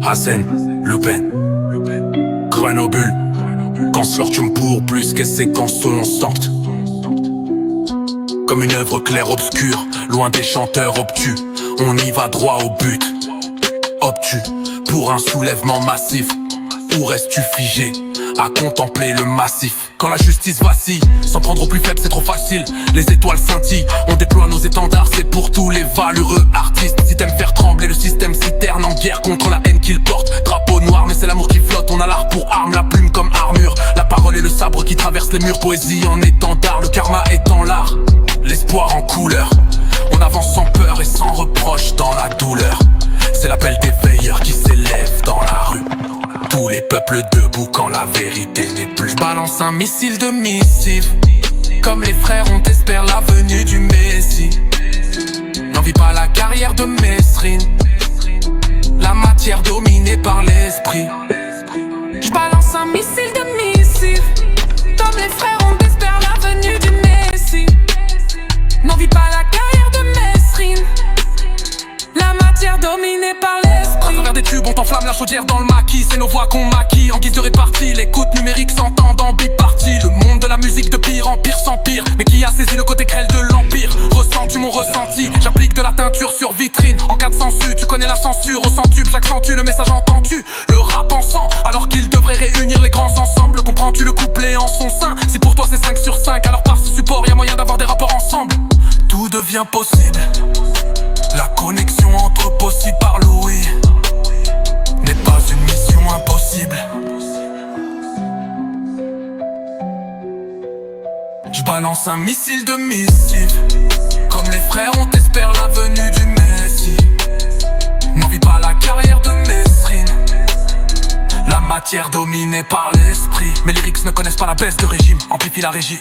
Hassan, Lupin, Grenoble, consortium pour plus que séquences constantes. Comme une œuvre claire-obscure, loin des chanteurs obtus, on y va droit au but. Obtus, pour un soulèvement massif, ou restes-tu figé à contempler le massif? Quand la justice vacille, s'en prendre au plus faible c'est trop facile. Les étoiles scintillent, on déploie nos étendards, c'est pour tous les valeureux artistes. Si t'aimes faire trembler le système citerne en guerre contre la haine qu'il porte. Drapeau noir mais c'est l'amour qui flotte, on a l'art pour arme, la plume comme armure. La parole et le sabre qui traversent les murs, poésie en étendard, le karma étant l'art. L'espoir en couleur, on avance sans peur et sans reproche dans la douleur. C'est l'appel des veilleurs qui s'élève dans la rue. Tous les peuples debout quand la vérité n'est plus. J'balance un missile de missive, comme les frères on espère la venue du Messie. N'envie pas la carrière de Mesrine, la matière dominée par l'esprit. J'balance un missile de missive, comme les frères on espère la venue du Messie. N'envie pas la carrière de Mesrine, la matière dominée par l'esprit. À travers des tubes on t'enflamme la chaudière dans le maquis. C'est nos voix qu'on maquille en guise de répartie. L'écoute numérique s'entend en bipartie. Le monde de la musique de pire en pire s'empire. Mais qui a saisi le côté crêle de l'empire? Ressens-tu mon ressenti? J'applique de la teinture sur vitrine. En cas de censure, tu connais la censure. Au centuple, j'accentue le message, entends-tu? Le rap en sang, alors qu'il devrait réunir les grands ensembles. Comprends-tu le couplet en son sein? Si pour toi c'est 5 sur 5, alors par ce support y'a moyen d'avoir des rapports ensemble. Tout devient possible. La connexion entre possible par Louis n'est pas une mission impossible. J'balance un missile de missive, comme les frères on espère la venue du Messie. N'envie pas la carrière de Mesrine, la matière dominée par l'esprit. Mes lyrics ne connaissent pas la baisse de régime, amplifie la régie,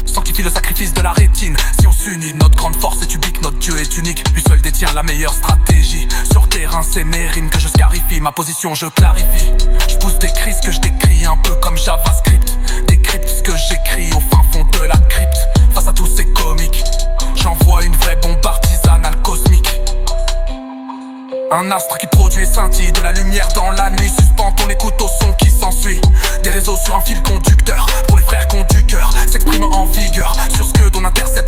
sanctifie le sacrifice de la rétine. Si on s'unit, notre grande force est ubique, notre Dieu est unique. Lui seul détient la meilleure stratégie. Sur terrain c'est mes rimes que je scarifie, ma position je clarifie. Je pousse des crises que je décris un peu comme JavaScript. Décrypte ce que j'écris au fin fond de la crypte. Face à tous ces comiques, j'envoie une vraie bombe artisanale cosmique. Un astre qui produit et scintille de la lumière dans la nuit. Suspend ton écoute au son qui s'ensuit. Des réseaux sur un fil conducteur, pour les frères qui ont du cœur, s'expriment en vigueur sur ce que l'on intercepte